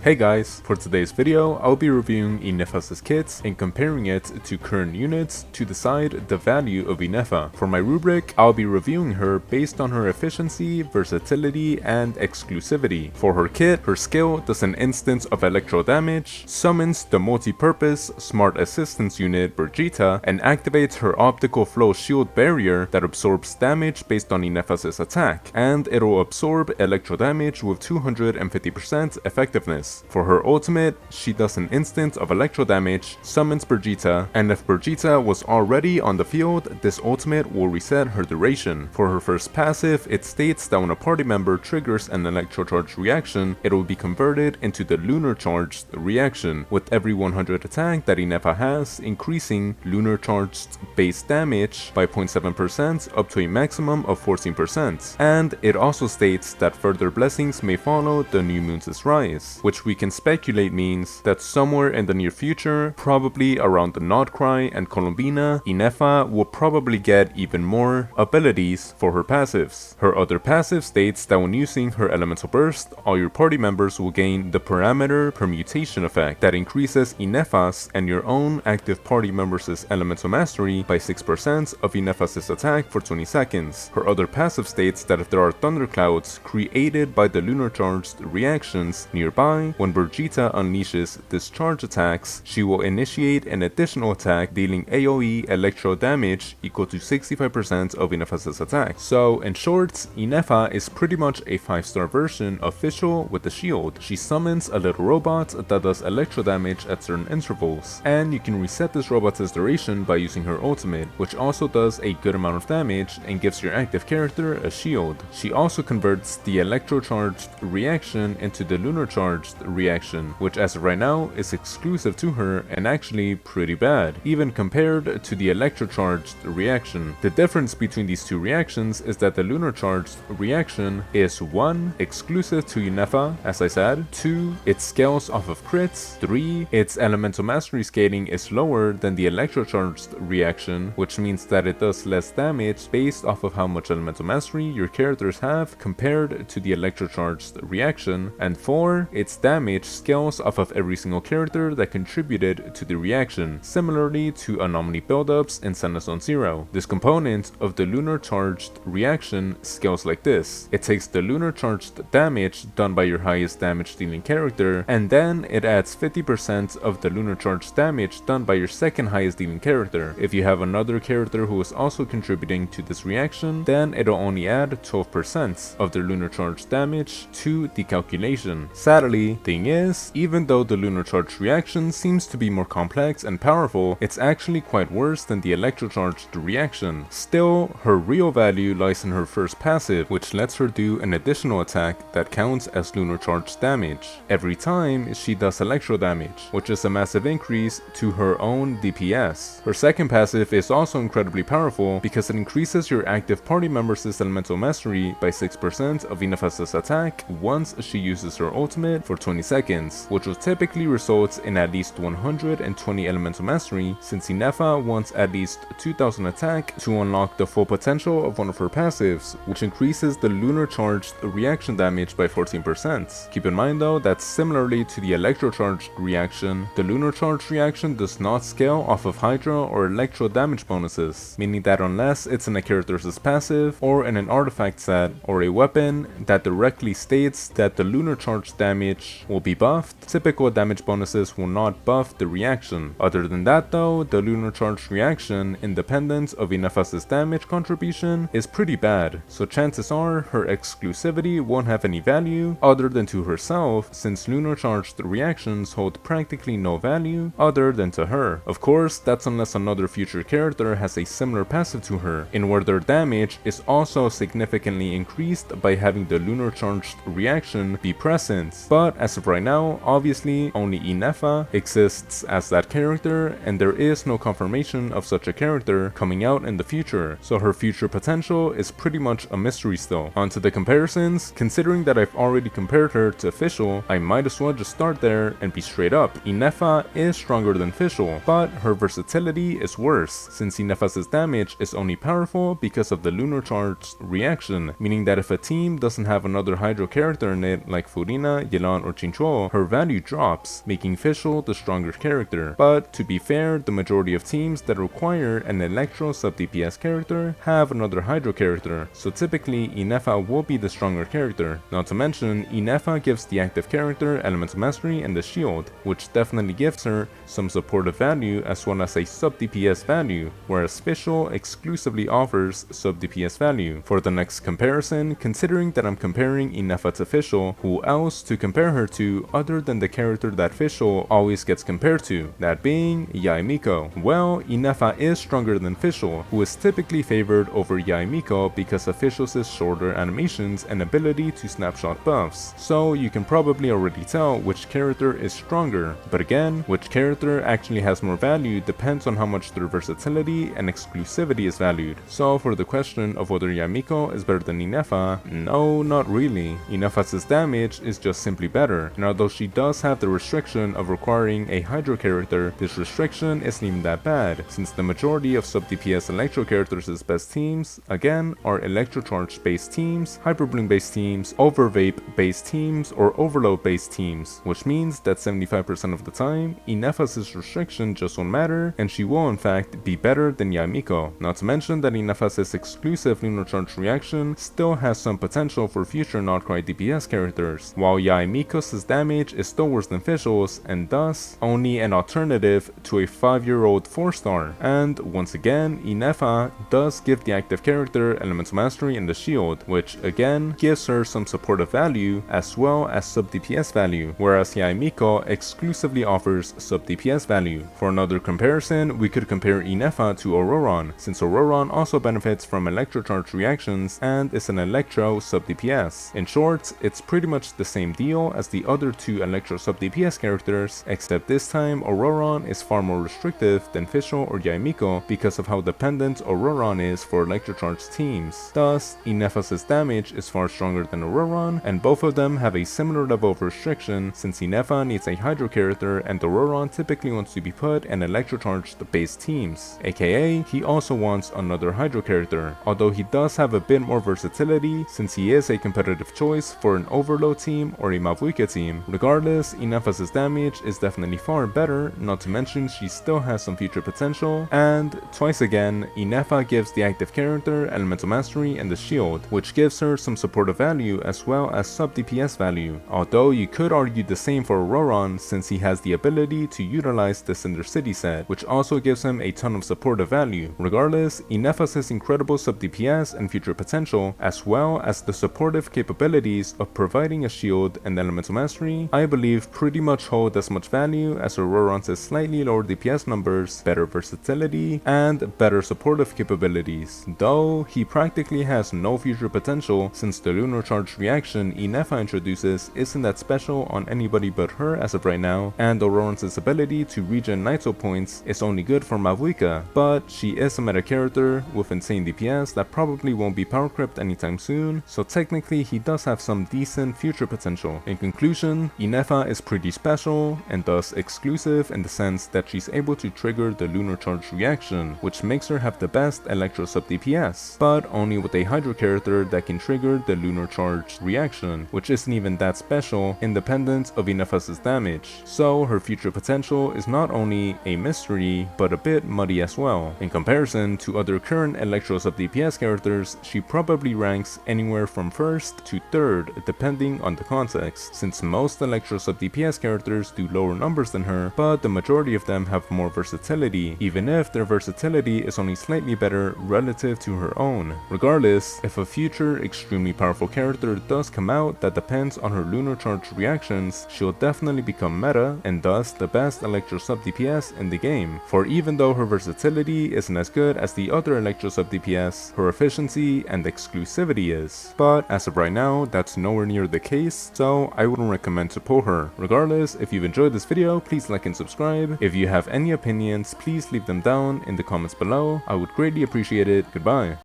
Hey guys, for today's video, I'll be reviewing Ineffa's kit and comparing it to current units to decide the value of Ineffa. For my rubric, I'll be reviewing her based on her efficiency, versatility, and exclusivity. For her kit, her skill does an instance of electro damage, summons the multi-purpose Smart Assistance unit Brigitte, and activates her optical flow shield barrier that absorbs damage based on Ineffa's attack, and it'll absorb electro damage with 250% effectiveness. For her ultimate, she does an instance of electro damage, summons Brigitte, and if Brigitte was already on the field, this ultimate will reset her duration. For her first passive, it states that when a party member triggers an electro charge reaction, it will be converted into the lunar charged reaction, with every 100 attack that Ineffa has, increasing lunar charged base damage by 0.7% up to a maximum of 14%. And it also states that further blessings may follow the new moon's rise, which we can speculate means that somewhere in the near future, probably around the Nod-Krai and Colombina, Ineffa will probably get even more abilities for her passives. Her other passive states that when using her elemental burst, all your party members will gain the parameter permutation effect that increases Ineffa's and your own active party members' elemental mastery by 6% of Ineffa's attack for 20 seconds. Her other passive states that if there are thunderclouds created by the lunar charged reactions nearby, when Brigitte unleashes discharge attacks, she will initiate an additional attack dealing AoE electro damage equal to 65% of Ineffa's attack. So in short, Ineffa is pretty much a 5-star version of Fischl with the shield. She summons a little robot that does electro damage at certain intervals, and you can reset this robot's duration by using her ultimate, which also does a good amount of damage and gives your active character a shield. She also converts the electro charged reaction into the lunar charged reaction, which as of right now is exclusive to her and actually pretty bad, even compared to the electro charged reaction. The difference between these two reactions is that the lunar charged reaction is 1. Exclusive to Ineffa, as I said, 2. It scales off of crits, 3. Its elemental mastery scaling is lower than the electro charged reaction, which means that it does less damage based off of how much elemental mastery your characters have compared to the electro charged reaction, and 4. Its damage scales off of every single character that contributed to the reaction, similarly to anomaly buildups in Senna Zone Zero. This component of the lunar charged reaction scales like this. It takes the lunar charged damage done by your highest damage dealing character, and then it adds 50% of the lunar charged damage done by your second highest dealing character. If you have another character who is also contributing to this reaction, then it'll only add 12% of their lunar charged damage to the calculation. Sadly, thing is, even though the lunar charge reaction seems to be more complex and powerful, it's actually quite worse than the electro charged reaction. Still, her real value lies in her first passive, which lets her do an additional attack that counts as lunar charge damage every time she does electro damage, which is a massive increase to her own DPS. Her second passive is also incredibly powerful because it increases your active party members' elemental mastery by 6% of Ineffa's attack once she uses her ultimate for 20 seconds, which will typically result in at least 120 elemental mastery, since Ineffa wants at least 2000 attack to unlock the full potential of one of her passives, which increases the lunar charged reaction damage by 14%. Keep in mind though that similarly to the electro charged reaction, the lunar charged reaction does not scale off of Hydra or electro damage bonuses, meaning that unless it's in a character's passive or in an artifact set or a weapon that directly states that the lunar charged damage will be buffed, typical damage bonuses will not buff the reaction. Other than that though, the lunar charge reaction, independent of Ineffa's damage contribution, is pretty bad, so chances are her exclusivity won't have any value other than to herself, since lunar charged reactions hold practically no value other than to her. Of course, that's unless another future character has a similar passive to her, in where their damage is also significantly increased by having the lunar charged reaction be present. But as of right now, obviously only Ineffa exists as that character, and there is no confirmation of such a character coming out in the future, so her future potential is pretty much a mystery still. On to the comparisons. Considering that I've already compared her to Fischl, I might as well just start there and be straight up. Ineffa is stronger than Fischl, but her versatility is worse, since Ineffa's damage is only powerful because of the lunar charged reaction, meaning that if a team doesn't have another Hydro character in it like Furina, Yelan, or or Chinchou, her value drops, making Fischl the stronger character. But to be fair, the majority of teams that require an Electro sub-DPS character have another Hydro character, so typically Ineffa will be the stronger character. Not to mention, Ineffa gives the active character Elemental Mastery and the shield, which definitely gives her some supportive value as well as a sub-DPS value, whereas Fischl exclusively offers sub-DPS value. For the next comparison, considering that I'm comparing Ineffa to Fischl, who else to compare her to other than the character that Fischl always gets compared to, that being Yae Miko? Well, Ineffa is stronger than Fischl, who is typically favored over Yae Miko because of Fischl's shorter animations and ability to snapshot buffs, so you can probably already tell which character is stronger. But again, which character actually has more value depends on how much their versatility and exclusivity is valued. So for the question of whether Yae Miko is better than Ineffa, no, not really. Ineffa's damage is just simply better, and although she does have the restriction of requiring a Hydro character, this restriction isn't even that bad, since the majority of sub-DPS Electro characters' best teams, again, are Electro Charge based teams, Hyper Bloom based teams, Over Vape based teams, or Overload based teams, which means that 75% of the time, Ineffa's restriction just won't matter, and she will in fact be better than Yae Miko. Not to mention that Ineffa's exclusive Lunar Charge reaction still has some potential for future Nod-Krai DPS characters, while Yae Miko's damage is still worse than Fischl's, and thus only an alternative to a 5-year-old 4-star. And once again, Ineffa does give the active character Elemental Mastery and the shield, which again gives her some supportive value as well as sub-DPS value, whereas Yae Miko exclusively offers sub-DPS value. For another comparison, we could compare Ineffa to Ororon, since Ororon also benefits from Electro Charge reactions and is an Electro sub-DPS. In short, it's pretty much the same deal as the other two Electro sub-DPS characters, except this time Ororon is far more restrictive than Fischl or Yae Miko because of how dependent Ororon is for Electro Charge teams. Thus, Ineffa's damage is far stronger than Ororon, and both of them have a similar level of restriction since Ineffa needs a Hydro character and Ororon typically wants to be put in Electro Charge based teams, aka he also wants another Hydro character, although he does have a bit more versatility since he is a competitive choice for an Overload team or a Mavuika team. Regardless, Ineffa's damage is definitely far better, not to mention she still has some future potential, and twice again, Ineffa gives the active character Elemental Mastery and the shield, which gives her some supportive value as well as sub-DPS value, although you could argue the same for Ororon since he has the ability to utilize the Cinder City set, which also gives him a ton of supportive value. Regardless, Ineffa's incredible sub-DPS and future potential, as well as the supportive capabilities of providing a shield and Elemental Mastery, I believe pretty much hold as much value as Ororon's slightly lower DPS numbers, better versatility, and better supportive capabilities, though he practically has no future potential since the Lunar Charge reaction Ineffa introduces isn't that special on anybody but her as of right now, and Ororon's ability to regen Naito points is only good for Mavuika, but she is a meta character with insane DPS that probably won't be power crept anytime soon, so technically he does have some decent future potential. In conclusion, Ineffa is pretty special and thus exclusive in the sense that she's able to trigger the Lunar Charge reaction, which makes her have the best Electro sub DPS, but only with a Hydro character that can trigger the Lunar Charge reaction, which isn't even that special independent of Ineffa's damage, so her future potential is not only a mystery but a bit muddy as well. In comparison to other current Electro sub DPS characters, she probably ranks anywhere from 1st to 3rd depending on the context, since most Electro sub DPS characters do lower numbers than her, but the majority of them have more versatility, even if their versatility is only slightly better relative to her own. Regardless, if a future extremely powerful character does come out that depends on her Lunar Charge reactions, she'll definitely become meta and thus the best Electro sub DPS in the game, for even though her versatility isn't as good as the other Electro sub DPS, her efficiency and exclusivity is. But as of right now, that's nowhere near the case, so I wouldn't recommend to pull her. Regardless, if you've enjoyed this video, please like and subscribe. If you have any opinions, please leave them down in the comments below. I would greatly appreciate it. Goodbye.